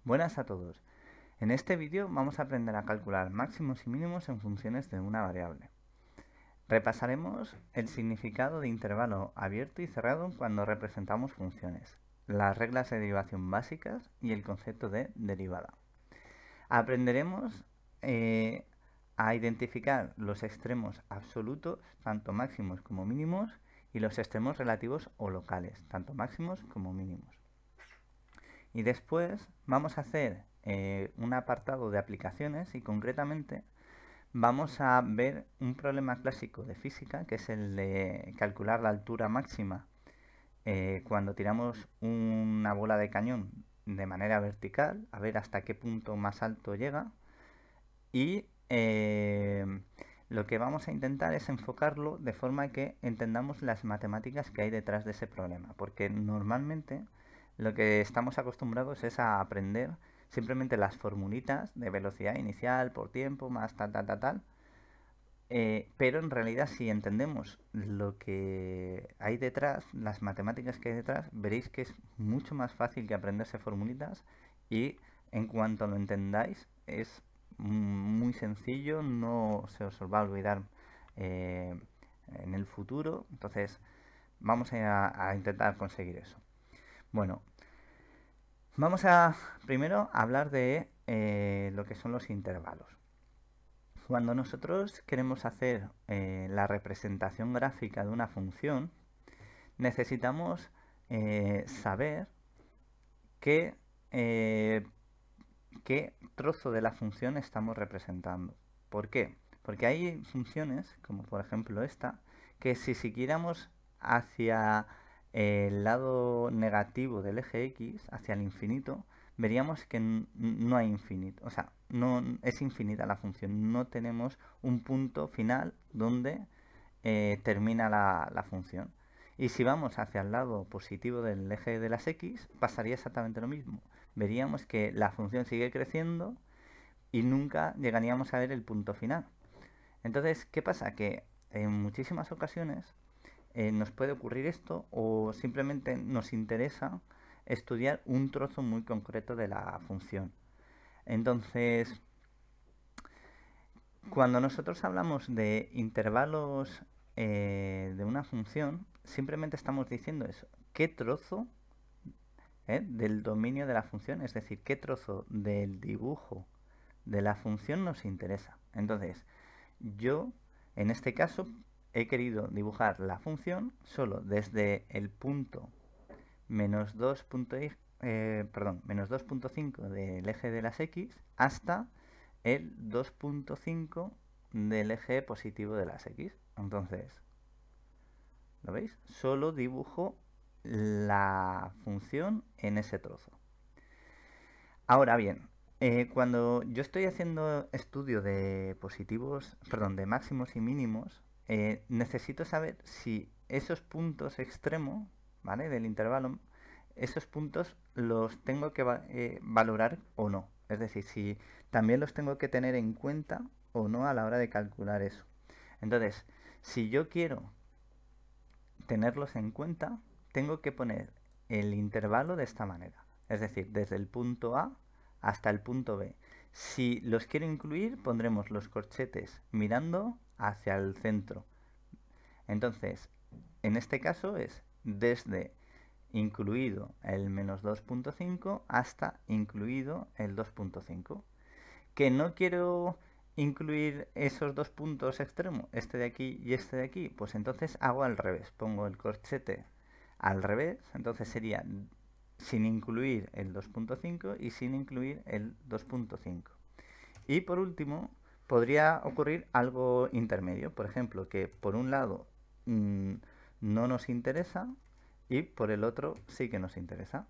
Buenas a todos. En este vídeo vamos a aprender a calcular máximos y mínimos en funciones de una variable. Repasaremos el significado de intervalo abierto y cerrado cuando representamos funciones, las reglas de derivación básicas y el concepto de derivada. Aprenderemos a identificar los extremos absolutos, tanto máximos como mínimos, y los extremos relativos o locales, tanto máximos como mínimos. Y después vamos a hacer un apartado de aplicaciones y concretamente vamos a ver un problema clásico de física, que es el de calcular la altura máxima cuando tiramos una bola de cañón de manera vertical, a ver hasta qué punto más alto llega. Y lo que vamos a intentar es enfocarlo de forma que entendamos las matemáticas que hay detrás de ese problema, porque normalmente lo que estamos acostumbrados es a aprender simplemente las formulitas de velocidad inicial por tiempo más tal, tal, tal, tal. Pero en realidad si entendemos lo que hay detrás, las matemáticas que hay detrás, veréis que es mucho más fácil que aprenderse formulitas y en cuanto lo entendáis es muy sencillo, no se os va a olvidar en el futuro. Entonces vamos a intentar conseguir eso. Bueno, vamos a primero hablar de lo que son los intervalos. Cuando nosotros queremos hacer la representación gráfica de una función, necesitamos saber qué trozo de la función estamos representando. ¿Por qué? Porque hay funciones, como por ejemplo esta, que si siguiéramos hacia el lado negativo del eje X, hacia el infinito, veríamos que no hay infinito, o sea, no es infinita la función, no tenemos un punto final donde termina la función. Y si vamos hacia el lado positivo del eje de las X, pasaría exactamente lo mismo. Veríamos que la función sigue creciendo y nunca llegaríamos a ver el punto final. Entonces, ¿qué pasa? Que en muchísimas ocasiones nos puede ocurrir esto o simplemente nos interesa estudiar un trozo muy concreto de la función. Entonces, cuando nosotros hablamos de intervalos de una función, simplemente estamos diciendo eso. ¿Qué trozo del dominio de la función? Es decir, ¿qué trozo del dibujo de la función nos interesa? Entonces, yo, en este caso, he querido dibujar la función solo desde el punto menos 2.5 del eje de las X hasta el 2.5 del eje positivo de las X. Entonces, ¿lo veis? Solo dibujo la función en ese trozo. Ahora bien, cuando yo estoy haciendo estudio de positivos, perdón, de máximos y mínimos, necesito saber si esos puntos extremos, ¿vale? Del intervalo, esos puntos los tengo que valorar o no. Es decir, si también los tengo que tener en cuenta o no a la hora de calcular eso. Entonces, si yo quiero tenerlos en cuenta, tengo que poner el intervalo de esta manera. Es decir, desde el punto A hasta el punto B. Si los quiero incluir, pondremos los corchetes mirando hacia el centro. Entonces, en este caso es desde incluido el menos 2.5 hasta incluido el 2.5. Que no quiero incluir esos dos puntos extremos, este de aquí y este de aquí, pues entonces hago al revés, pongo el corchete al revés, entonces sería sin incluir el 2.5 y sin incluir el 2.5. Y por último, podría ocurrir algo intermedio, por ejemplo, que por un lado no nos interesa y por el otro sí que nos interesa.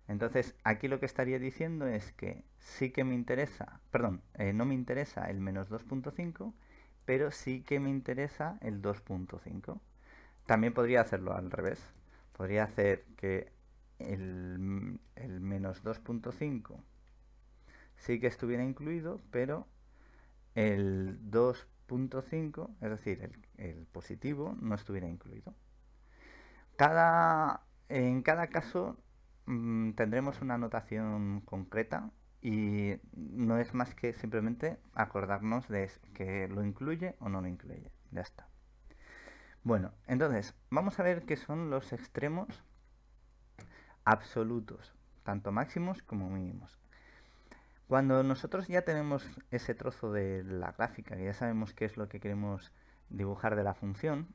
Entonces, aquí lo que estaría diciendo es que sí que me interesa, perdón, no me interesa el menos 2.5, pero sí que me interesa el 2.5. También podría hacerlo al revés. Podría hacer que el menos 2.5 sí que estuviera incluido, pero el 2.5, es decir, el positivo, no estuviera incluido. En cada caso tendremos una notación concreta y no es más que simplemente acordarnos de que lo incluye o no lo incluye. Ya está. Bueno, entonces vamos a ver qué son los extremos absolutos, tanto máximos como mínimos. Cuando nosotros ya tenemos ese trozo de la gráfica, que ya sabemos qué es lo que queremos dibujar de la función,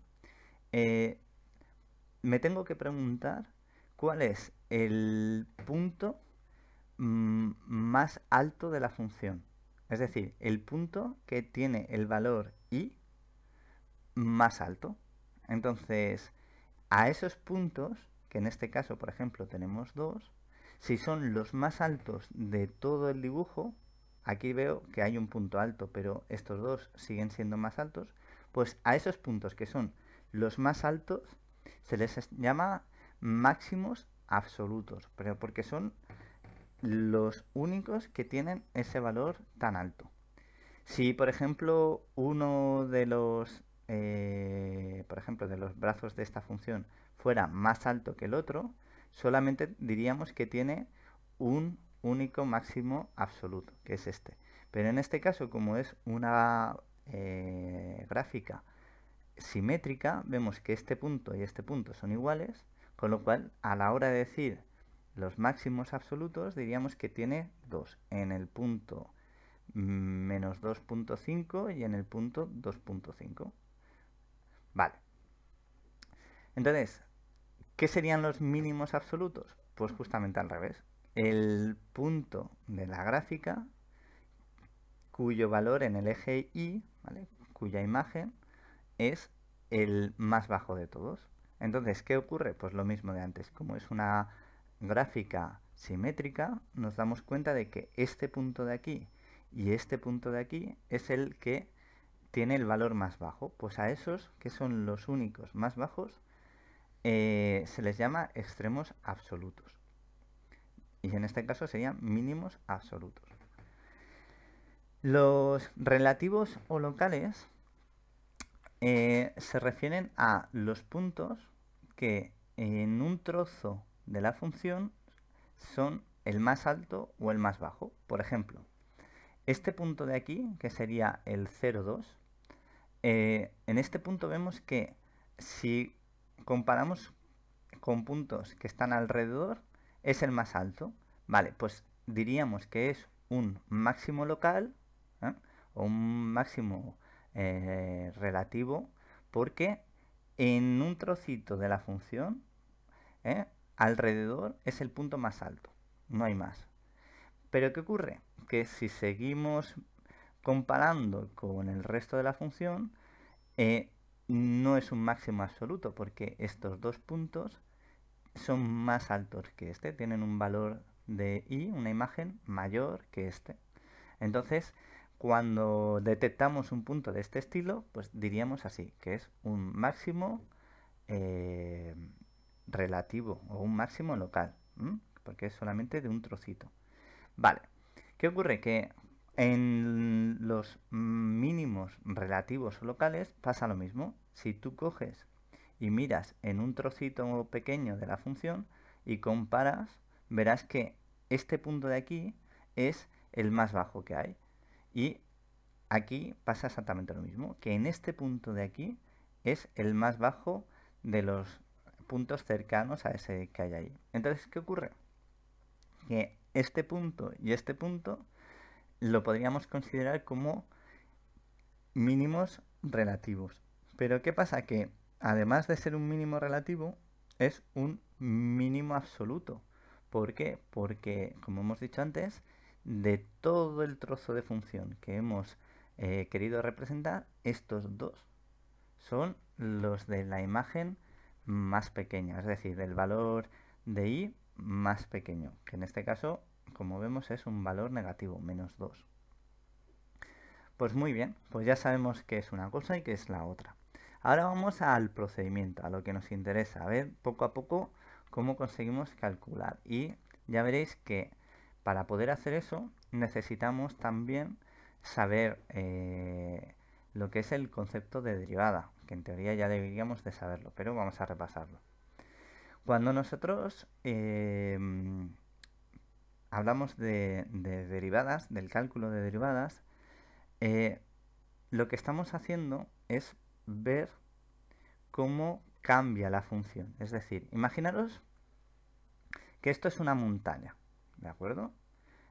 me tengo que preguntar cuál es el punto más alto de la función. Es decir, el punto que tiene el valor i más alto. Entonces, a esos puntos, que en este caso, por ejemplo, tenemos 2, si son los más altos de todo el dibujo, aquí veo que hay un punto alto, pero estos dos siguen siendo más altos, pues a esos puntos que son los más altos se les llama máximos absolutos, pero porque son los únicos que tienen ese valor tan alto. Si, por ejemplo, uno de los brazos de esta función fuera más alto que el otro, solamente diríamos que tiene un único máximo absoluto, que es este. Pero en este caso, como es una gráfica simétrica, vemos que este punto y este punto son iguales, con lo cual a la hora de decir los máximos absolutos diríamos que tiene 2 en el punto menos 2.5 y en el punto 2.5. Vale. Entonces, ¿qué serían los mínimos absolutos? Pues justamente al revés. El punto de la gráfica cuyo valor en el eje Y, ¿vale?, cuya imagen es el más bajo de todos. Entonces, ¿qué ocurre? Pues lo mismo de antes. Como es una gráfica simétrica, nos damos cuenta de que este punto de aquí y este punto de aquí es el que tiene el valor más bajo. Pues a esos, que son los únicos más bajos, se les llama extremos absolutos. Y en este caso serían mínimos absolutos. Los relativos o locales se refieren a los puntos que en un trozo de la función son el más alto o el más bajo. Por ejemplo, este punto de aquí, que sería el 0,2, en este punto vemos que si comparamos con puntos que están alrededor, es el más alto. Vale, pues diríamos que es un máximo local, o un máximo relativo, porque en un trocito de la función alrededor es el punto más alto, no hay más. Pero ¿qué ocurre? Que si seguimos comparando con el resto de la función, no es un máximo absoluto, porque estos dos puntos son más altos que este, tienen un valor de i, una imagen mayor que este. Entonces, cuando detectamos un punto de este estilo, pues diríamos así, que es un máximo relativo o un máximo local, porque es solamente de un trocito. Vale, ¿qué ocurre? Que en los mínimos relativos o locales pasa lo mismo. Si tú coges y miras en un trocito pequeño de la función y comparas, verás que este punto de aquí es el más bajo que hay. Y aquí pasa exactamente lo mismo, que en este punto de aquí es el más bajo de los puntos cercanos a ese que hay ahí. Entonces, ¿qué ocurre? Que este punto y este punto lo podríamos considerar como mínimos relativos. Pero ¿qué pasa? Que además de ser un mínimo relativo, es un mínimo absoluto. ¿Por qué? Porque, como hemos dicho antes, de todo el trozo de función que hemos querido representar, estos dos son los de la imagen más pequeña, es decir, del valor de i más pequeño, que en este caso, como vemos, es un valor negativo, menos 2. Pues muy bien, pues ya sabemos qué es una cosa y qué es la otra. Ahora vamos al procedimiento, a lo que nos interesa, a ver poco a poco cómo conseguimos calcular. Y ya veréis que para poder hacer eso necesitamos también saber lo que es el concepto de derivada, que en teoría ya deberíamos de saberlo, pero vamos a repasarlo. Cuando nosotros hablamos de derivadas, del cálculo de derivadas, lo que estamos haciendo es ver cómo cambia la función. Es decir, imaginaros que esto es una montaña, ¿de acuerdo?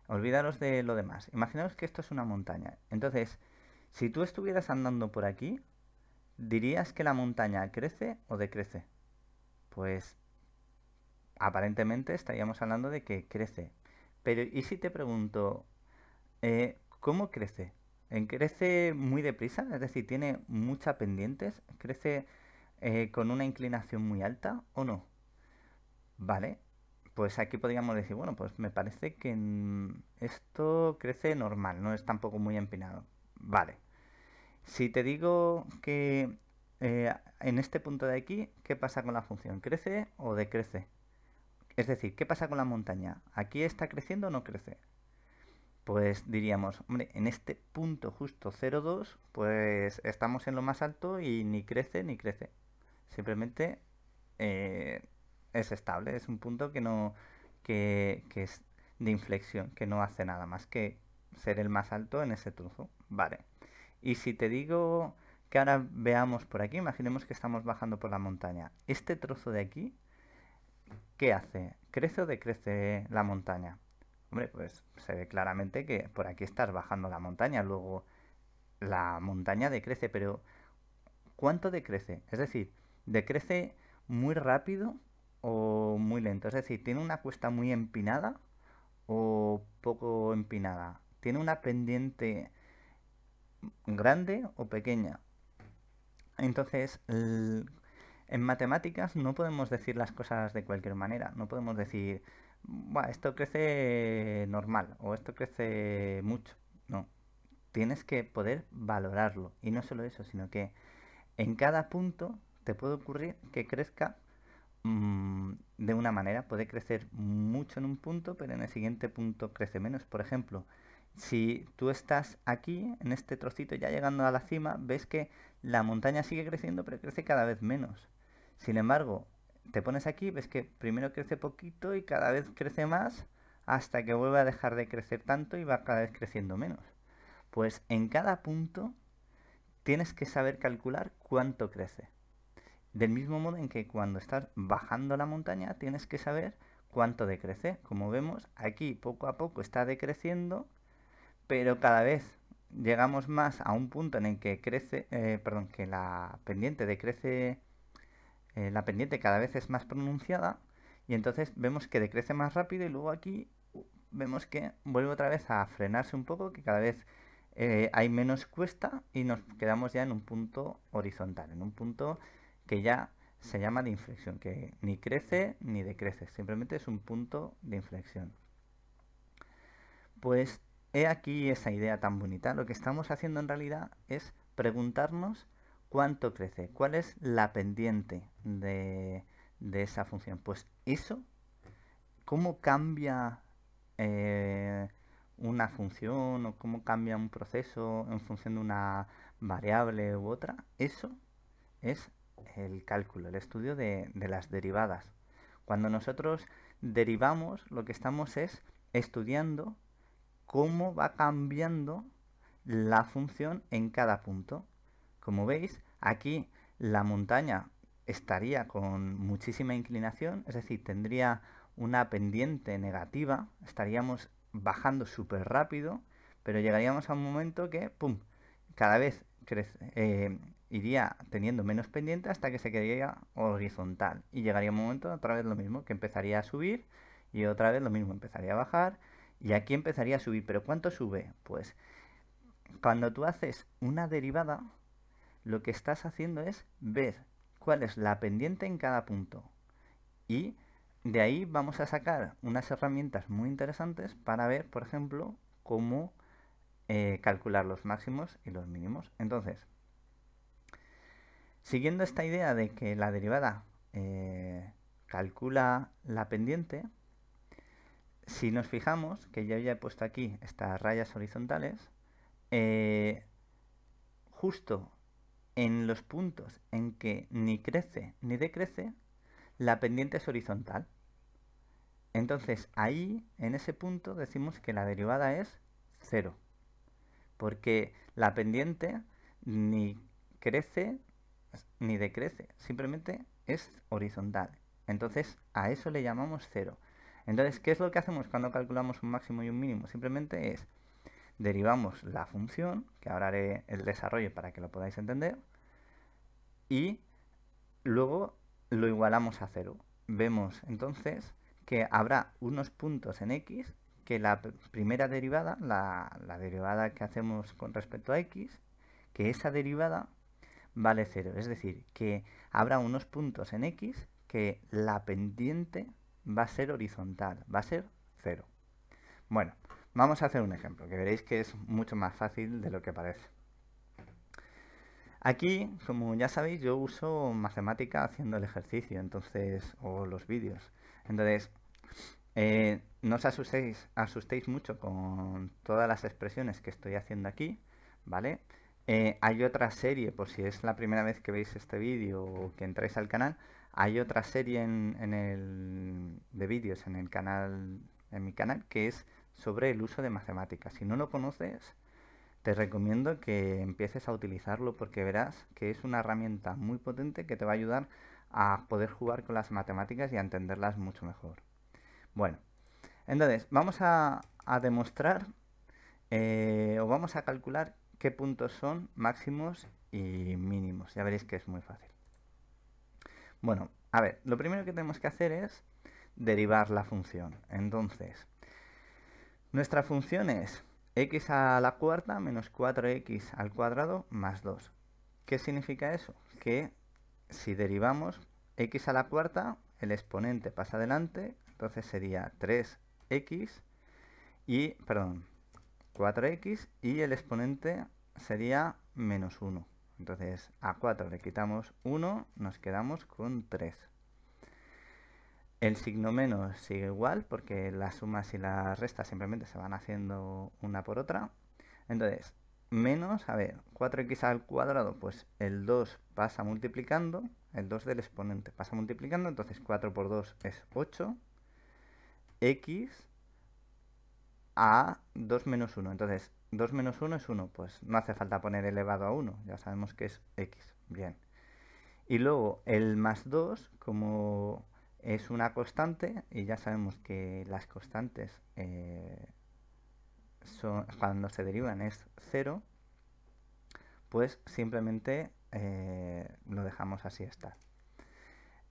Olvidaros de lo demás. Imaginaos que esto es una montaña. Entonces, si tú estuvieras andando por aquí, ¿dirías que la montaña crece o decrece? Pues aparentemente estaríamos hablando de que crece. Pero ¿y si te pregunto, cómo crece? ¿Crece muy deprisa? Es decir, ¿tiene muchas pendientes? ¿Crece con una inclinación muy alta o no? Vale, pues aquí podríamos decir, bueno, pues me parece que esto crece normal, no es tampoco muy empinado. Vale, si te digo que en este punto de aquí, ¿qué pasa con la función? ¿Crece o decrece? Es decir, ¿qué pasa con la montaña? ¿Aquí está creciendo o no crece? Pues diríamos, hombre, en este punto justo 0,2, pues estamos en lo más alto y ni crece ni crece. Simplemente eh, es estable, es un punto que no que es de inflexión, que no hace nada más que ser el más alto en ese trozo. Vale. Y si te digo que ahora veamos por aquí, imaginemos que estamos bajando por la montaña. Este trozo de aquí, ¿qué hace? ¿Crece o decrece la montaña? Hombre, pues se ve claramente que por aquí estás bajando la montaña, luego la montaña decrece, pero ¿cuánto decrece? Es decir, ¿decrece muy rápido o muy lento? Es decir, ¿tiene una cuesta muy empinada o poco empinada? ¿Tiene una pendiente grande o pequeña? Entonces, en matemáticas no podemos decir las cosas de cualquier manera. No podemos decir, "Buah, esto crece normal o esto crece mucho". No, tienes que poder valorarlo. Y no solo eso, sino que en cada punto te puede ocurrir que crezca de una manera. Puede crecer mucho en un punto, pero en el siguiente punto crece menos. Por ejemplo, si tú estás aquí, en este trocito, ya llegando a la cima, ves que la montaña sigue creciendo, pero crece cada vez menos. Sin embargo, te pones aquí, ves que primero crece poquito y cada vez crece más hasta que vuelve a dejar de crecer tanto y va cada vez creciendo menos. Pues en cada punto tienes que saber calcular cuánto crece. Del mismo modo en que cuando estás bajando la montaña tienes que saber cuánto decrece. Como vemos, aquí poco a poco está decreciendo, pero cada vez llegamos más a un punto en el que que la pendiente decrece, la pendiente cada vez es más pronunciada y entonces vemos que decrece más rápido y luego aquí vemos que vuelve otra vez a frenarse un poco, que cada vez hay menos cuesta y nos quedamos ya en un punto horizontal, en un punto que ya se llama de inflexión, que ni crece ni decrece, simplemente es un punto de inflexión. Pues he aquí esa idea tan bonita. Lo que estamos haciendo en realidad es preguntarnos cuánto crece, cuál es la pendiente de esa función. Pues eso, cómo cambia eh, una función o cómo cambia un proceso en función de una variable u otra, eso es el cálculo, el estudio de las derivadas. Cuando nosotros derivamos, lo que estamos es estudiando cómo va cambiando la función en cada punto. Como veis, aquí la montaña estaría con muchísima inclinación, es decir, tendría una pendiente negativa, estaríamos bajando súper rápido, pero llegaríamos a un momento que, ¡pum!, cada vez iría teniendo menos pendiente hasta que se quedaría horizontal. Y llegaría un momento, otra vez lo mismo, que empezaría a subir y otra vez lo mismo, empezaría a bajar y aquí empezaría a subir. ¿Pero cuánto sube? Pues cuando tú haces una derivada, lo que estás haciendo es ver cuál es la pendiente en cada punto. Y de ahí vamos a sacar unas herramientas muy interesantes para ver, por ejemplo, cómo calcular los máximos y los mínimos. Entonces, siguiendo esta idea de que la derivada calcula la pendiente, si nos fijamos, que yo ya he puesto aquí estas rayas horizontales, justo en los puntos en que ni crece ni decrece, la pendiente es horizontal. Entonces ahí, en ese punto, decimos que la derivada es 0. Porque la pendiente ni crece ni decrece, simplemente es horizontal. Entonces a eso le llamamos 0. Entonces, ¿qué es lo que hacemos cuando calculamos un máximo y un mínimo? Simplemente es derivamos la función, que ahora haré el desarrollo para que lo podáis entender, y luego lo igualamos a 0. Vemos entonces que habrá unos puntos en x que la primera derivada, la derivada que hacemos con respecto a x, que esa derivada vale 0. Es decir, que habrá unos puntos en x que la pendiente va a ser horizontal, va a ser 0. Bueno, vamos a hacer un ejemplo, que veréis que es mucho más fácil de lo que parece. Aquí, como ya sabéis, yo uso matemática haciendo el ejercicio, entonces, o los vídeos. Entonces, no os asustéis mucho con todas las expresiones que estoy haciendo aquí, ¿vale? Hay otra serie, por si es la primera vez que veis este vídeo o que entráis al canal, hay otra serie de vídeos en mi canal, que es sobre el uso de matemáticas. Si no lo conoces, te recomiendo que empieces a utilizarlo porque verás que es una herramienta muy potente que te va a ayudar a poder jugar con las matemáticas y a entenderlas mucho mejor. Bueno, entonces vamos a demostrar o vamos a calcular qué puntos son máximos y mínimos. Ya veréis que es muy fácil. Bueno, a ver, lo primero que tenemos que hacer es derivar la función. Entonces, nuestra función es x a la cuarta menos 4x al cuadrado más 2. ¿Qué significa eso? Que si derivamos x a la cuarta, el exponente pasa adelante, entonces sería 3x y, perdón, 4x y el exponente sería menos 1. Entonces a 4 le quitamos 1, nos quedamos con 3. El signo menos sigue igual porque las sumas y las restas simplemente se van haciendo una por otra. Entonces, menos, a ver, 4x al cuadrado, pues el 2 pasa multiplicando, el 2 del exponente pasa multiplicando, entonces 4 por 2 es 8, x a 2 menos 1. Entonces, 2 menos 1 es 1, pues no hace falta poner elevado a 1, ya sabemos que es x. Bien. Y luego el más 2, como es una constante, y ya sabemos que las constantes cuando se derivan es 0, pues simplemente lo dejamos así estar.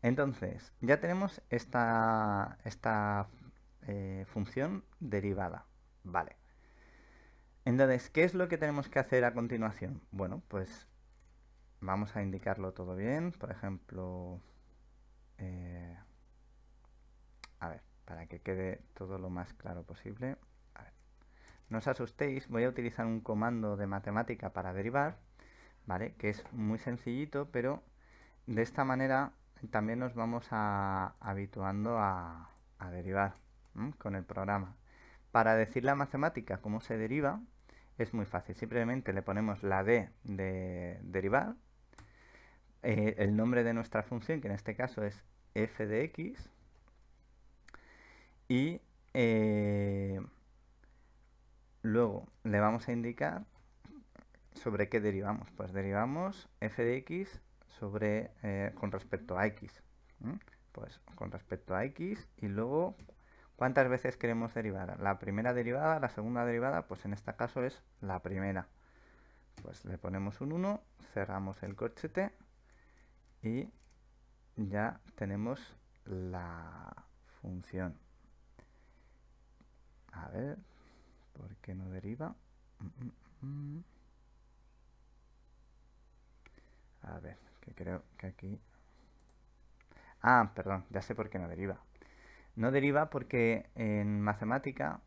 Entonces, ya tenemos esta función derivada. Vale. Entonces, ¿qué es lo que tenemos que hacer a continuación? Bueno, pues vamos a indicarlo todo bien. Por ejemplo, a ver, para que quede todo lo más claro posible. A ver, no os asustéis, voy a utilizar un comando de matemática para derivar, ¿vale? Que es muy sencillito, pero de esta manera también nos vamos habituando a derivar con el programa. Para decir la matemática cómo se deriva, es muy fácil. Simplemente le ponemos la D de derivar, el nombre de nuestra función, que en este caso es f de x, y luego le vamos a indicar sobre qué derivamos. Pues derivamos f de x sobre con respecto a x. Pues con respecto a x y luego ¿cuántas veces queremos derivar? La primera derivada, la segunda derivada, pues en este caso es la primera. Pues le ponemos un 1, cerramos el corchete y ya tenemos la función. A ver, ¿por qué no deriva? A ver, que creo que aquí... Ah, perdón, ya sé por qué no deriva. No deriva porque en matemática...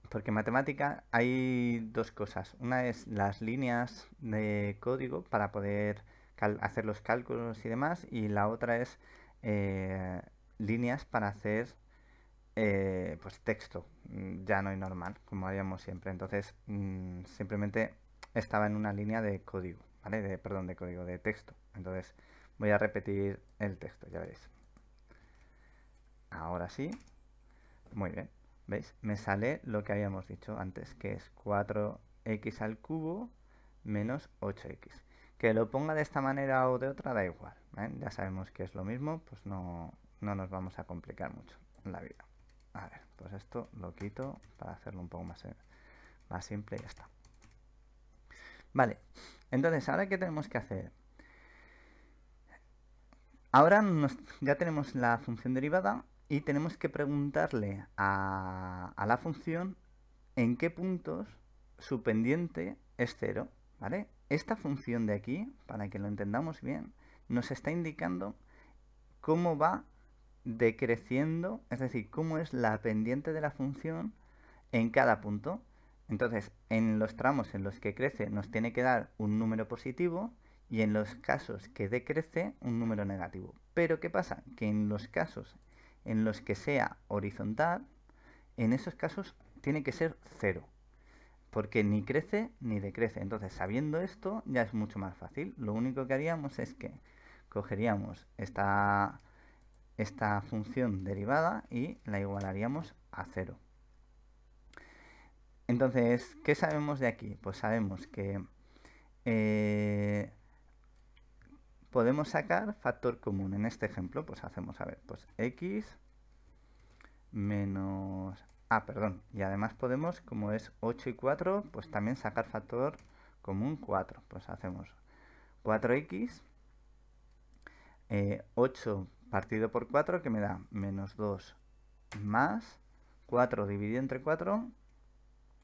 porque en matemática hay dos cosas. Una es las líneas de código para poder hacer los cálculos y demás. Y la otra es líneas para hacer pues texto llano y normal, como haríamos siempre. Entonces simplemente estaba en una línea de código, ¿vale? Perdón, de código, de texto. Entonces voy a repetir el texto, ya veréis. Ahora sí. Muy bien. ¿Veis? Me sale lo que habíamos dicho antes, que es 4x al cubo menos 8x. Que lo ponga de esta manera o de otra da igual, ¿eh? Ya sabemos que es lo mismo, pues no nos vamos a complicar mucho la vida. A ver, pues esto lo quito para hacerlo un poco más simple y ya está. Vale, entonces, ¿ahora qué tenemos que hacer? Ahora ya tenemos la función derivada y tenemos que preguntarle a la función en qué puntos su pendiente es 0, ¿vale? Esta función de aquí, para que lo entendamos bien, nos está indicando cómo va decreciendo, es decir, cómo es la pendiente de la función en cada punto. Entonces, en los tramos en los que crece nos tiene que dar un número positivo y en los casos que decrece un número negativo. Pero ¿qué pasa? Que en los casos en los que sea horizontal, en esos casos tiene que ser 0, porque ni crece ni decrece. Entonces, sabiendo esto, ya es mucho más fácil. Lo único que haríamos es que cogeríamos esta función derivada y la igualaríamos a 0. Entonces, ¿qué sabemos de aquí? Pues sabemos que podemos sacar factor común. En este ejemplo, pues hacemos, a ver, pues x menos... perdón. Y además podemos, como es 8 y 4, pues también sacar factor común 4. Pues hacemos 4x, 8 partido por 4, que me da menos 2 más 4 dividido entre 4,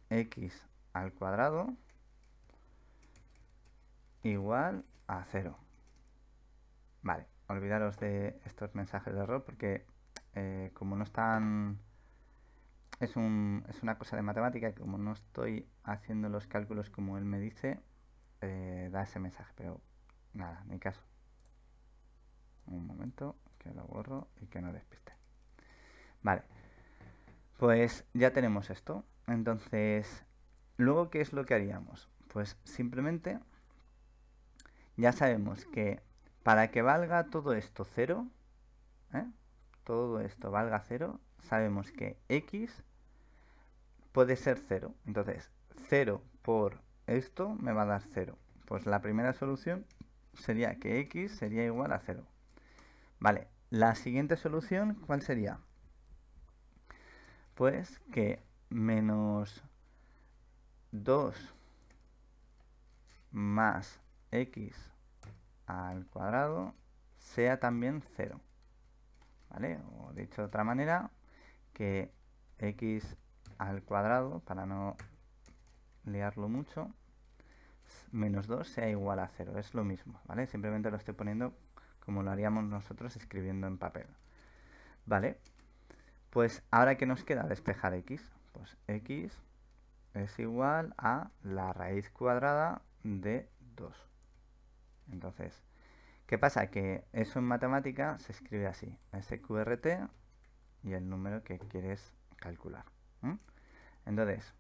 x al cuadrado igual a 0. Vale, olvidaros de estos mensajes de error porque como no están... Es una cosa de matemática y como no estoy haciendo los cálculos como él me dice, da ese mensaje, pero nada, ni caso. Un momento, que lo borro y que no despiste. Vale, pues ya tenemos esto. Entonces, luego, ¿qué es lo que haríamos? Pues simplemente ya sabemos que para que valga todo esto 0, todo esto valga 0, sabemos que x puede ser 0. Entonces, 0 por esto me va a dar 0. Pues la primera solución sería que x sería igual a 0. Vale, la siguiente solución, ¿cuál sería? Pues que menos 2 más x al cuadrado sea también 0. ¿Vale? O dicho de otra manera, que x al cuadrado, para no liarlo mucho, menos 2 sea igual a 0. Es lo mismo, ¿vale? Simplemente lo estoy poniendo como lo haríamos nosotros escribiendo en papel. ¿Vale? Pues ahora, ¿qué nos queda? Despejar x. Pues x es igual a la raíz cuadrada de 2. Entonces, ¿qué pasa? Que eso en matemática se escribe así, SQRT y el número que quieres calcular. Entonces,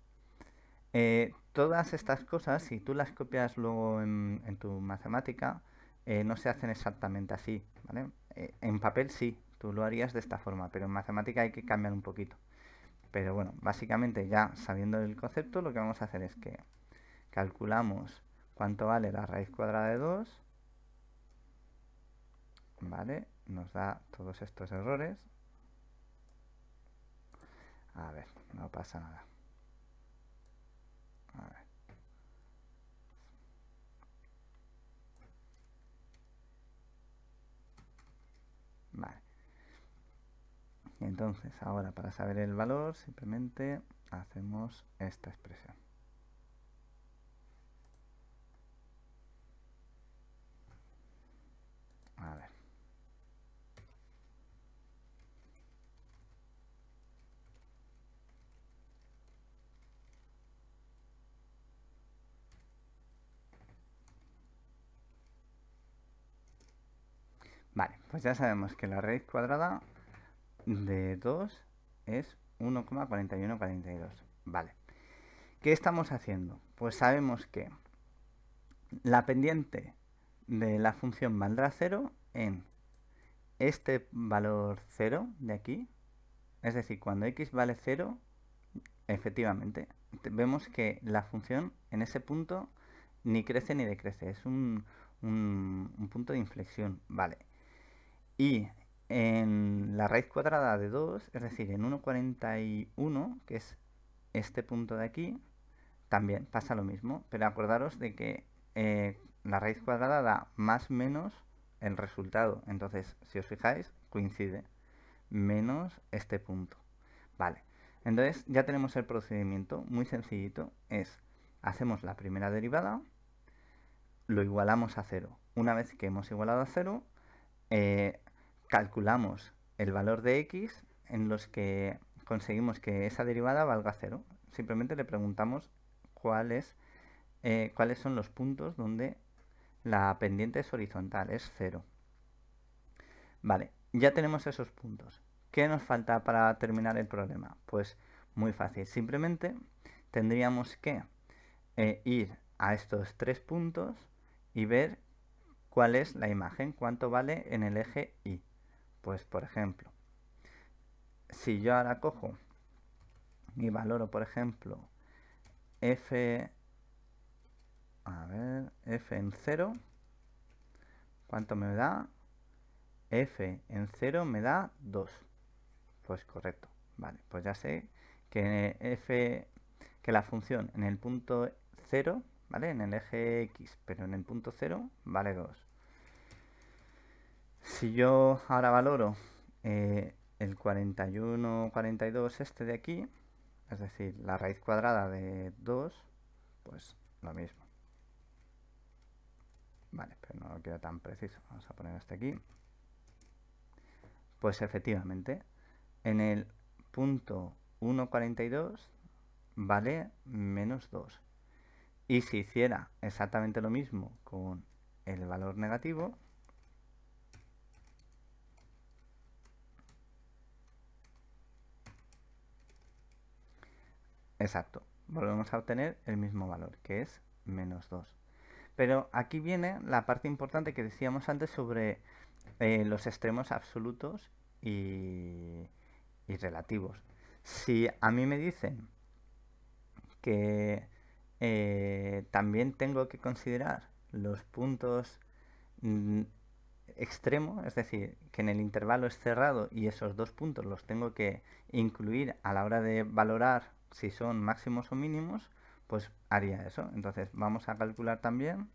todas estas cosas, si tú las copias luego en tu matemática, no se hacen exactamente así, ¿vale? En papel sí, tú lo harías de esta forma, pero en matemática hay que cambiar un poquito. Pero bueno, básicamente ya sabiendo el concepto, lo que vamos a hacer es que calculamos cuánto vale la raíz cuadrada de 2, ¿vale? Nos da todos estos errores. A ver, no pasa nada. A ver. Vale. Entonces, ahora para saber el valor, simplemente hacemos esta expresión. A ver. Vale, pues ya sabemos que la raíz cuadrada de 2 es 1,4142. Vale. ¿Qué estamos haciendo? Pues sabemos que la pendiente de la función valdrá 0 en este valor 0 de aquí. Es decir, cuando x vale 0, efectivamente, vemos que la función en ese punto ni crece ni decrece. Es un punto de inflexión. Vale. Y en la raíz cuadrada de 2, es decir, en 1,41, que es este punto de aquí, también pasa lo mismo. Pero acordaros de que la raíz cuadrada da más menos el resultado. Entonces, si os fijáis, coincide. Menos este punto. Vale. Entonces, ya tenemos el procedimiento. Muy sencillito. Hacemos la primera derivada, lo igualamos a 0. Una vez que hemos igualado a 0, calculamos el valor de x en los que conseguimos que esa derivada valga 0. Simplemente le preguntamos cuáles son los puntos donde la pendiente es horizontal, es 0. Vale, ya tenemos esos puntos. ¿Qué nos falta para terminar el problema? Pues muy fácil. Simplemente tendríamos que ir a estos 3 puntos y ver cuál es la imagen, cuánto vale en el eje Y. Pues, por ejemplo, si yo ahora cojo y valoro, por ejemplo, f en 0, ¿cuánto me da? F en 0 me da 2. Pues correcto. Vale, pues ya sé que que la función en el punto 0, ¿vale? En el eje X, pero en el punto 0 vale 2. Si yo ahora valoro el 41, 42 este de aquí, es decir, la raíz cuadrada de 2, pues lo mismo. Vale, pero no lo quiero tan preciso. Vamos a poner este aquí. Pues efectivamente, en el punto 1,42 vale menos 2. Y si hiciera exactamente lo mismo con el valor negativo, exacto, volvemos a obtener el mismo valor, que es menos 2. Pero aquí viene la parte importante que decíamos antes sobre los extremos absolutos y relativos. Si a mí me dicen que también tengo que considerar los puntos extremos, es decir, que en el intervalo es cerrado y esos 2 puntos los tengo que incluir a la hora de valorar si son máximos o mínimos, pues haría eso. Entonces vamos a calcular también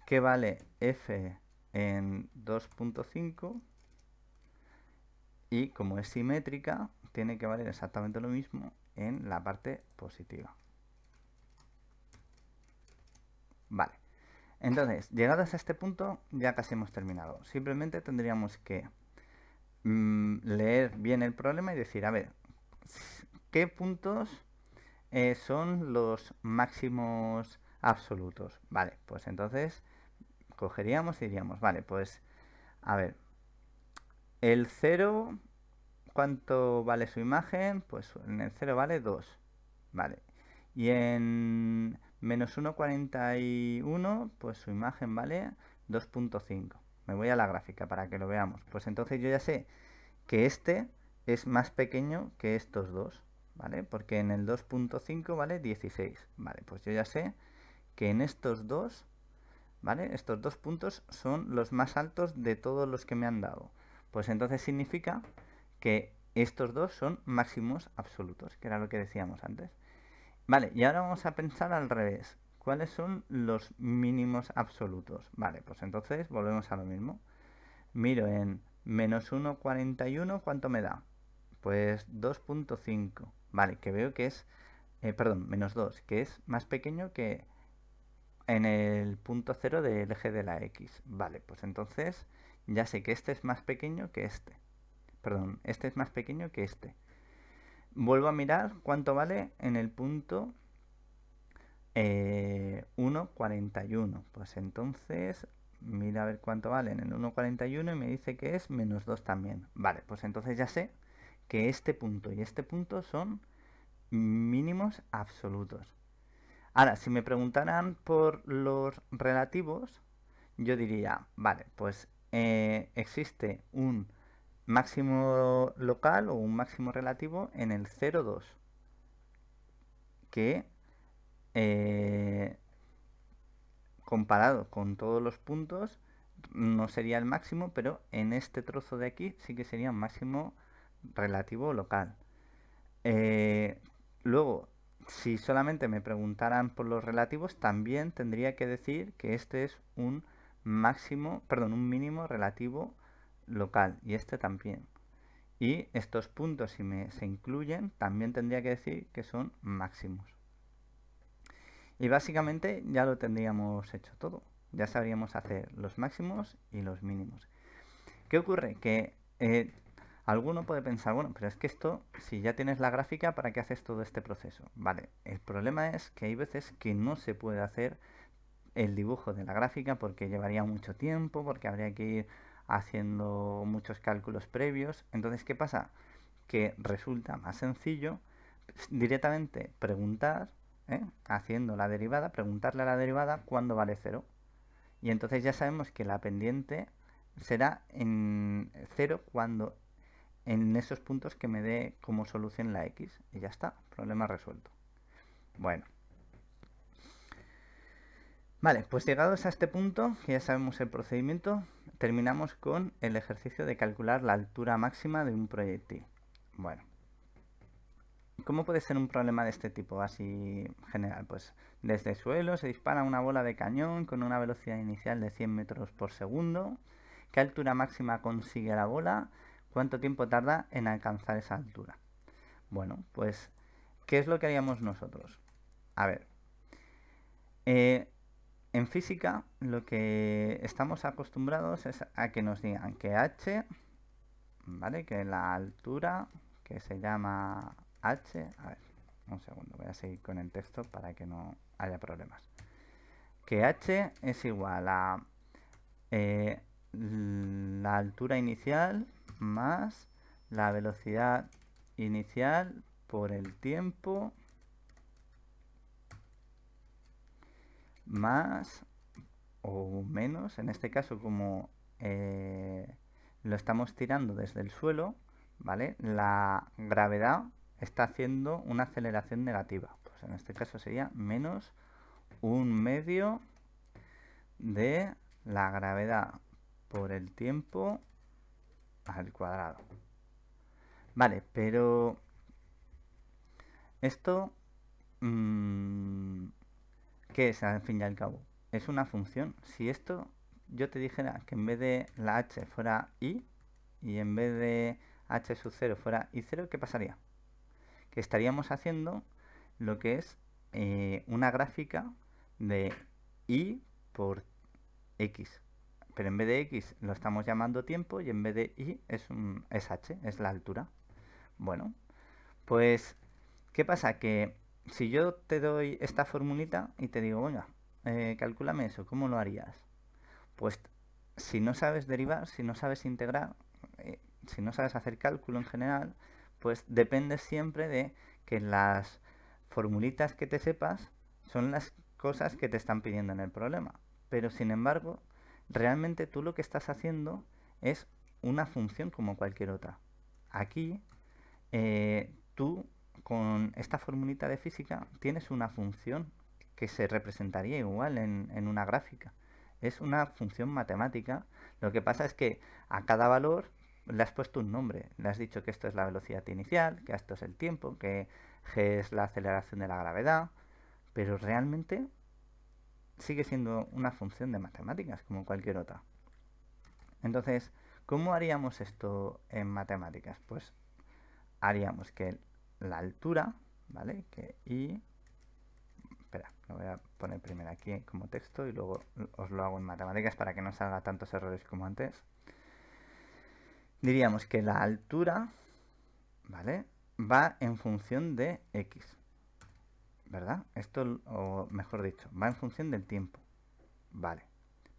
qué vale f en 2,5 y como es simétrica tiene que valer exactamente lo mismo en la parte positiva. Vale, entonces llegados a este punto ya casi hemos terminado. Simplemente tendríamos que leer bien el problema y decir, a ver, ¿qué puntos son los máximos absolutos? Vale, pues entonces cogeríamos y diríamos, vale, pues a ver, el 0, ¿cuánto vale su imagen? Pues en el 0 vale 2, vale. Y en menos 1,41, pues su imagen vale 2,5. Me voy a la gráfica para que lo veamos. Pues entonces yo ya sé que este es más pequeño que estos dos, ¿vale? Porque en el 2,5 vale 16, ¿vale? Pues yo ya sé que en estos dos, ¿vale? Estos 2 puntos son los más altos de todos los que me han dado. Pues entonces significa que estos dos son máximos absolutos, que era lo que decíamos antes. Vale, y ahora vamos a pensar al revés. ¿Cuáles son los mínimos absolutos? Vale, pues entonces volvemos a lo mismo. Miro en menos 1,41, ¿cuánto me da? Pues 2,5. Vale, que veo que es, perdón, menos 2, que es más pequeño que en el punto 0 del eje de la X. Vale, pues entonces ya sé que este es más pequeño que este. Perdón, este es más pequeño que este. Vuelvo a mirar cuánto vale en el punto 1,41. Pues entonces mira a ver cuánto vale en el 1,41 y me dice que es menos 2 también. Vale, pues entonces ya sé que este punto y este punto son mínimos absolutos. Ahora, si me preguntaran por los relativos, yo diría, vale, pues existe un máximo local o un máximo relativo en el 0,2, que eh, comparado con todos los puntos no sería el máximo, pero en este trozo de aquí sí que sería un máximo relativo local. Luego, si solamente me preguntaran por los relativos, también tendría que decir que este es un máximo, perdón, un mínimo relativo local, y este también. Y estos puntos, si se incluyen, también tendría que decir que son máximos. Y básicamente ya lo tendríamos hecho todo. Ya sabríamos hacer los máximos y los mínimos. ¿Qué ocurre? Que alguno puede pensar, bueno, pero es que esto, si ya tienes la gráfica, ¿para qué haces todo este proceso? Vale, el problema es que hay veces que no se puede hacer el dibujo de la gráfica porque llevaría mucho tiempo, porque habría que ir haciendo muchos cálculos previos. Entonces, ¿qué pasa? Que resulta más sencillo directamente preguntar, haciendo la derivada, preguntarle a la derivada cuándo vale 0. Y entonces ya sabemos que la pendiente será en 0 cuando en esos puntos que me dé como solución la x. Y ya está, problema resuelto. Bueno. Vale, pues llegados a este punto, que ya sabemos el procedimiento, terminamos con el ejercicio de calcular la altura máxima de un proyectil. Bueno. ¿Cómo puede ser un problema de este tipo así general? Pues desde el suelo se dispara una bola de cañón con una velocidad inicial de 100 metros por segundo. ¿Qué altura máxima consigue la bola? ¿Cuánto tiempo tarda en alcanzar esa altura? Bueno, pues, ¿qué es lo que haríamos nosotros? A ver, en física lo que estamos acostumbrados es a que nos digan que h, ¿vale? Que la altura, que se llama h, a ver, un segundo, voy a seguir con el texto para que no haya problemas. Que h es igual a la altura inicial más la velocidad inicial por el tiempo más o menos, en este caso como lo estamos tirando desde el suelo, ¿vale? La gravedad está haciendo una aceleración negativa. Pues en este caso sería menos 1/2 de la gravedad por el tiempo al cuadrado. Vale, pero esto, ¿qué es al fin y al cabo? Es una función. Si esto yo te dijera que en vez de la h fuera i y en vez de h sub 0 fuera i0, ¿qué pasaría? Que estaríamos haciendo lo que es una gráfica de i por x. Pero en vez de x lo estamos llamando tiempo y en vez de y es h, es la altura. Bueno, pues, ¿qué pasa? Que si yo te doy esta formulita y te digo, venga, calcúlame eso, ¿cómo lo harías? Pues si no sabes derivar, si no sabes integrar, si no sabes hacer cálculo en general, pues depende siempre de que las formulitas que te sepas son las cosas que te están pidiendo en el problema. Pero sin embargo, realmente tú lo que estás haciendo es una función como cualquier otra. Aquí, tú con esta formulita de física tienes una función que se representaría igual en una gráfica. Es una función matemática. Lo que pasa es que a cada valor le has puesto un nombre. Le has dicho que esto es la velocidad inicial, que esto es el tiempo, que g es la aceleración de la gravedad. Pero realmente sigue siendo una función de matemáticas como cualquier otra. Entonces, ¿cómo haríamos esto en matemáticas? Pues haríamos que la altura, ¿vale? Que i... Espera, lo voy a poner primero aquí como texto y luego os lo hago en matemáticas para que no salga tantos errores como antes. Diríamos que la altura, ¿vale? Va en función de x, ¿verdad? Esto, o mejor dicho, va en función del tiempo, ¿vale?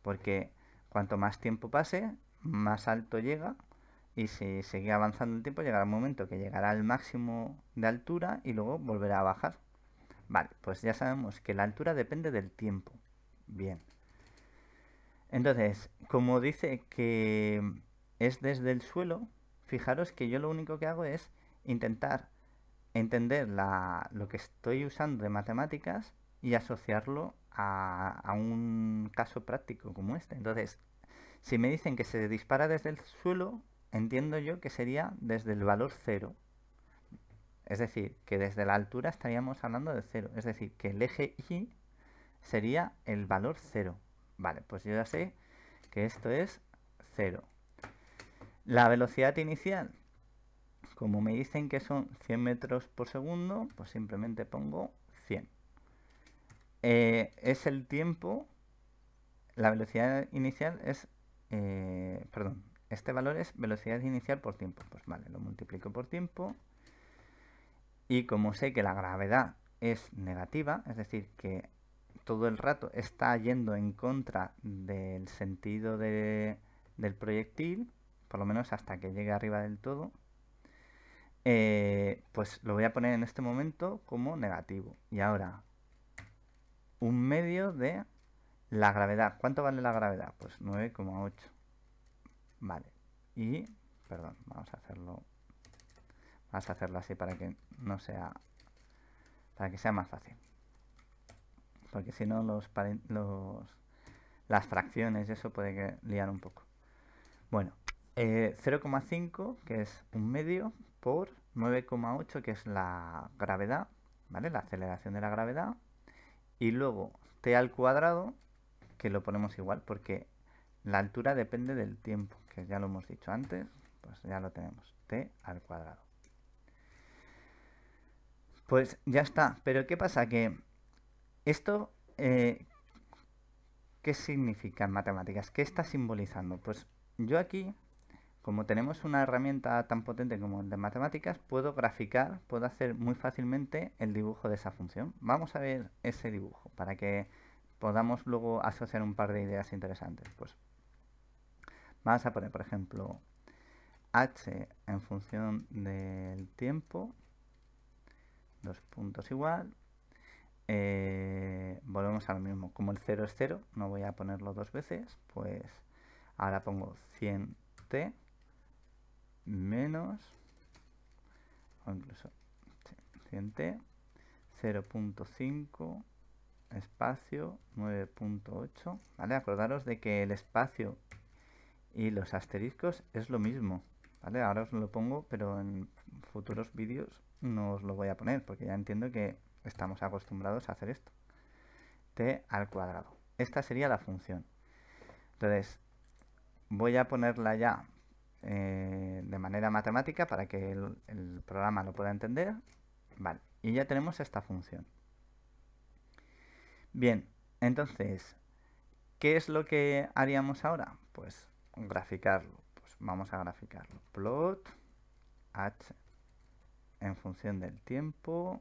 Porque cuanto más tiempo pase, más alto llega, y si sigue avanzando el tiempo, llegará un momento que llegará al máximo de altura y luego volverá a bajar, Vale, pues ya sabemos que la altura depende del tiempo. Bien. Entonces, como dice que es desde el suelo, fijaros que yo lo único que hago es intentar entender lo que estoy usando de matemáticas y asociarlo a un caso práctico como este. Entonces, si me dicen que se dispara desde el suelo, entiendo yo que sería desde el valor 0. Es decir, que desde la altura estaríamos hablando de 0. Es decir, que el eje Y sería el valor 0. Vale, pues yo ya sé que esto es 0. La velocidad inicial, como me dicen que son 100 metros por segundo, pues simplemente pongo 100. Es el tiempo, la velocidad inicial es, perdón, este valor es velocidad inicial por tiempo. Pues vale, lo multiplico por tiempo. Y como sé que la gravedad es negativa, es decir, que todo el rato está yendo en contra del sentido del proyectil, por lo menos hasta que llegue arriba del todo, pues lo voy a poner en este momento como negativo. Y ahora, un medio de la gravedad. ¿Cuánto vale la gravedad? Pues 9,8. Vale. Y, perdón, vamos a hacerlo así para que no sea, para que sea más fácil. Porque si no las fracciones y eso puede liar un poco. Bueno, 0,5 que es un medio por 9,8 que es la gravedad, ¿vale? La aceleración de la gravedad. Y luego t al cuadrado, que lo ponemos igual porque la altura depende del tiempo, que ya lo hemos dicho antes, pues ya lo tenemos, t al cuadrado. Pues ya está, pero ¿qué pasa? Que esto, ¿qué significa en matemáticas? ¿Qué está simbolizando? Pues yo aquí, como tenemos una herramienta tan potente como el de matemáticas, puedo graficar, puedo hacer muy fácilmente el dibujo de esa función. Vamos a ver ese dibujo para que podamos luego asociar un par de ideas interesantes. Pues vamos a poner, por ejemplo, h en función del tiempo, dos puntos igual. Volvemos a lo mismo, como el 0 es 0, no voy a ponerlo dos veces, pues ahora pongo 100t menos, o incluso 100t, 0,5 espacio 9,8, ¿vale? Acordaros de que el espacio y los asteriscos es lo mismo, ¿vale? Ahora os lo pongo, pero en futuros vídeos no os lo voy a poner, porque ya entiendo que estamos acostumbrados a hacer esto. T al cuadrado. Esta sería la función. Entonces, voy a ponerla ya de manera matemática para que el programa lo pueda entender. Vale, y ya tenemos esta función. Bien, entonces, ¿qué es lo que haríamos ahora? Pues graficarlo. Pues vamos a graficarlo. Plot h en función del tiempo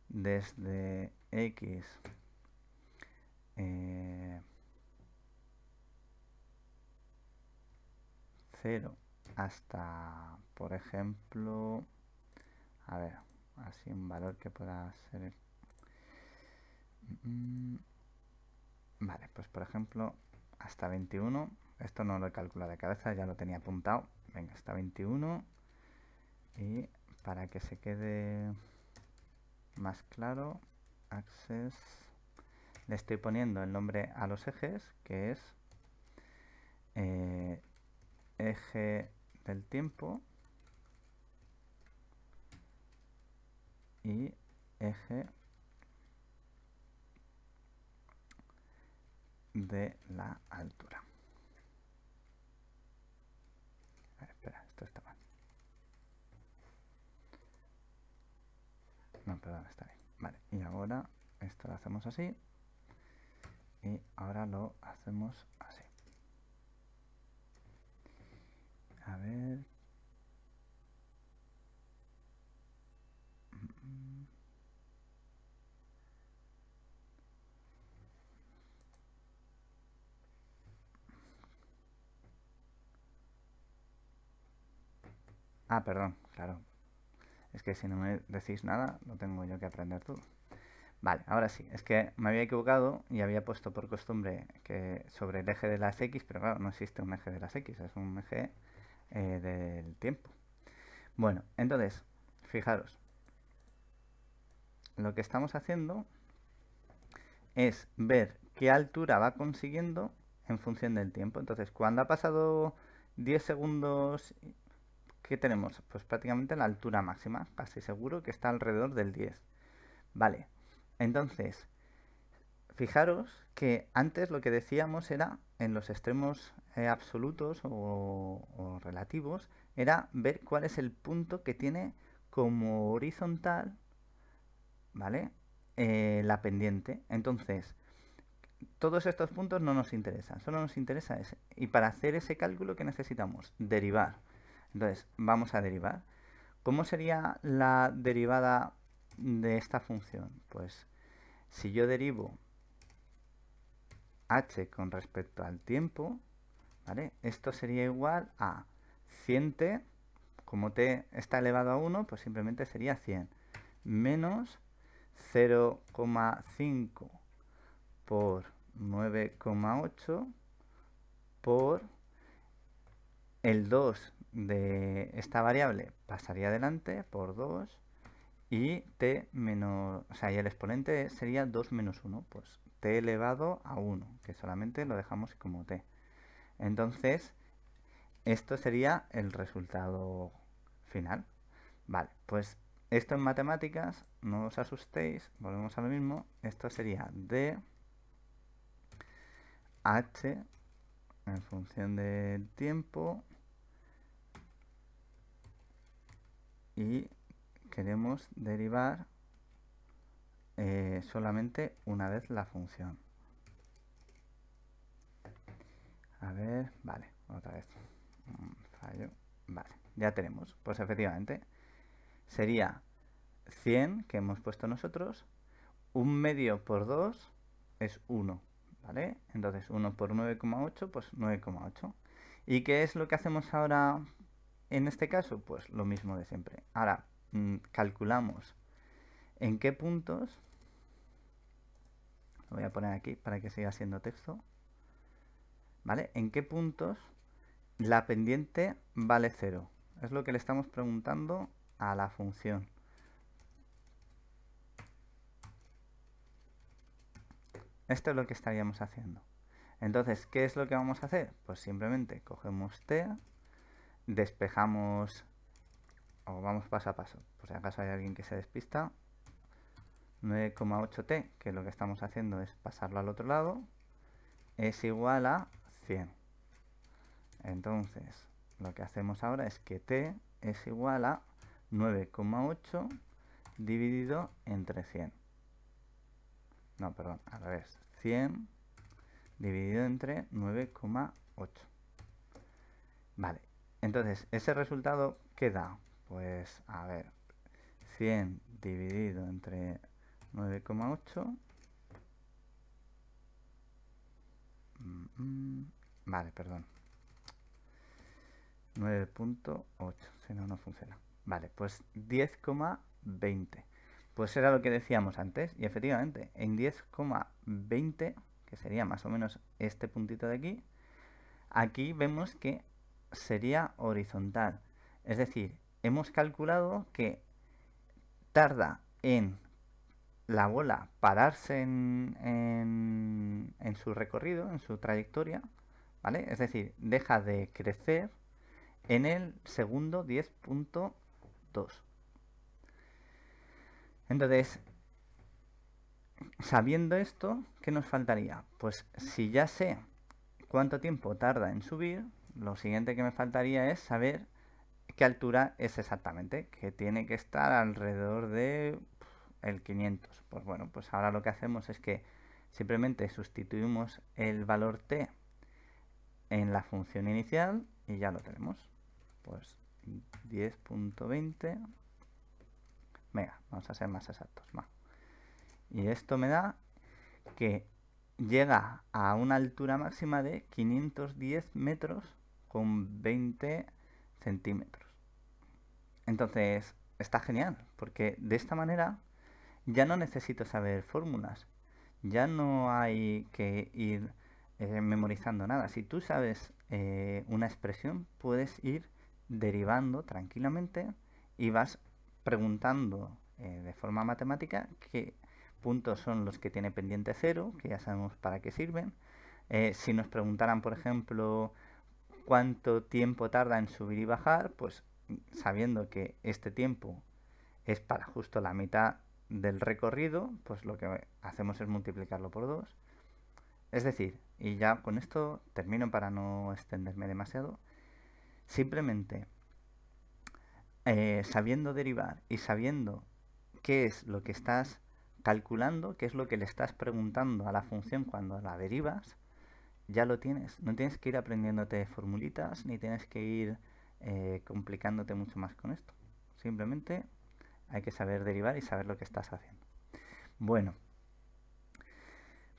desde x 0 hasta, por ejemplo, a ver, así un valor que pueda ser... Vale, pues por ejemplo, hasta 21. Esto no lo he calculado de cabeza, ya lo tenía apuntado. Venga, hasta 21. Y para que se quede más claro, access, le estoy poniendo el nombre a los ejes, que es eje del tiempo y eje de la altura. A ver, espera, esto está mal. No, perdón, está bien. Vale, y ahora esto lo hacemos así. Y ahora lo hacemos así. A ver. Ah, perdón, claro. Es que si no me decís nada, lo tengo yo que aprender todo. Vale, ahora sí, es que me había equivocado y había puesto por costumbre que sobre el eje de las X, pero claro, no existe un eje de las X, es un eje del tiempo. Bueno, entonces, fijaros, lo que estamos haciendo es ver qué altura va consiguiendo en función del tiempo. Entonces, cuando ha pasado 10 segundos, ¿qué tenemos? Pues prácticamente la altura máxima, casi seguro que está alrededor del 10. Vale, entonces, fijaros que antes lo que decíamos era, en los extremos absolutos o relativos, era ver cuál es el punto que tiene como horizontal, ¿vale? La pendiente. Entonces, todos estos puntos no nos interesan, solo nos interesa ese. Y para hacer ese cálculo, ¿qué necesitamos? Derivar. Entonces, vamos a derivar. ¿Cómo sería la derivada de esta función? Pues si yo derivo h con respecto al tiempo, ¿vale? Esto sería igual a 100t, como t está elevado a 1, pues simplemente sería 100, menos 0,5 por 9,8 por el 2 de esta variable pasaría adelante por 2 y t menos, o sea, y el exponente sería 2 menos 1, pues t elevado a 1, que solamente lo dejamos como t. Entonces, esto sería el resultado final. Vale, pues esto en matemáticas, no os asustéis, volvemos a lo mismo, esto sería d h en función del tiempo y queremos derivar solamente una vez la función. A ver, vale, otra vez. Fallo. Vale, ya tenemos. Pues efectivamente, sería 100 que hemos puesto nosotros. 1/2 por 2 es 1, ¿vale? Entonces 1 por 9,8, pues 9,8. ¿Y qué es lo que hacemos ahora en este caso? Pues lo mismo de siempre. Ahora calculamos en qué puntos, lo voy a poner aquí para que siga siendo texto, ¿vale? En qué puntos la pendiente vale 0. Es lo que le estamos preguntando a la función. Esto es lo que estaríamos haciendo. Entonces, ¿qué es lo que vamos a hacer? Pues simplemente cogemos t, despejamos, o vamos paso a paso, por si acaso hay alguien que se despista. 9,8t, que lo que estamos haciendo es pasarlo al otro lado, es igual a 100. Entonces, lo que hacemos ahora es que t es igual a 9,8 dividido entre 100. No, perdón, al revés. 100 dividido entre 9,8. Vale, entonces, ¿ese resultado qué da? Pues, a ver, 100 dividido entre 9,8. Vale, perdón. 9,8, si no, no funciona. Vale, pues 10,20. Pues era lo que decíamos antes, y efectivamente, en 10,20, que sería más o menos este puntito de aquí, aquí vemos que sería horizontal. Es decir, hemos calculado que tarda en la bola pararse en su recorrido, en su trayectoria, ¿vale? Es decir, deja de crecer en el segundo 10.2. Entonces, sabiendo esto, ¿qué nos faltaría? Pues si ya sé cuánto tiempo tarda en subir, lo siguiente que me faltaría es saber qué altura es exactamente, que tiene que estar alrededor de el 500. Pues bueno, pues ahora lo que hacemos es que simplemente sustituimos el valor t en la función inicial y ya lo tenemos. Pues 10.20. Venga, vamos a ser más exactos. Y esto me da que llega a una altura máxima de 510 metros con 20 centímetros. Entonces, está genial, porque de esta manera ya no necesito saber fórmulas, ya no hay que ir memorizando nada. Si tú sabes una expresión, puedes ir derivando tranquilamente y vas preguntando de forma matemática qué puntos son los que tiene pendiente cero, que ya sabemos para qué sirven. Si nos preguntaran, por ejemplo, cuánto tiempo tarda en subir y bajar, pues sabiendo que este tiempo es para justo la mitad del recorrido, pues lo que hacemos es multiplicarlo por 2. Es decir, y ya con esto termino para no extenderme demasiado, simplemente sabiendo derivar y sabiendo qué es lo que estás calculando, qué es lo que le estás preguntando a la función cuando la derivas, ya lo tienes. No tienes que ir aprendiéndote formulitas ni tienes que ir complicándote mucho más con esto. Simplemente hay que saber derivar y saber lo que estás haciendo. Bueno,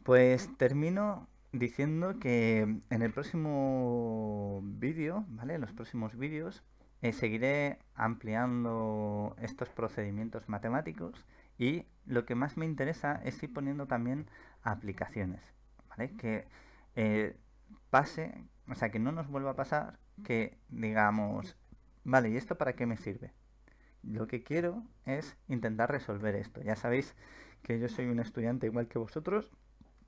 pues termino diciendo que en el próximo vídeo, ¿vale? En los próximos vídeos seguiré ampliando estos procedimientos matemáticos y lo que más me interesa es ir poniendo también aplicaciones, ¿vale? Que pase, o sea, que no nos vuelva a pasar que digamos, vale, ¿y esto para qué me sirve? Lo que quiero es intentar resolver esto. Ya sabéis que yo soy un estudiante igual que vosotros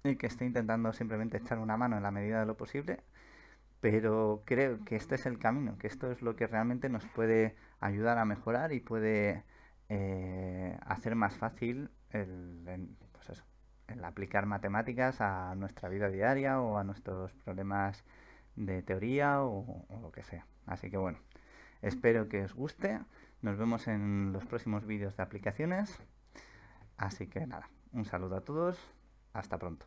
y que estoy intentando simplemente echar una mano en la medida de lo posible, pero creo que este es el camino, que esto es lo que realmente nos puede ayudar a mejorar y puede hacer más fácil pues eso, el aplicar matemáticas a nuestra vida diaria o a nuestros problemas de teoría o lo que sea. Así que bueno, espero que os guste. Nos vemos en los próximos vídeos de aplicaciones. Así que nada, un saludo a todos. Hasta pronto.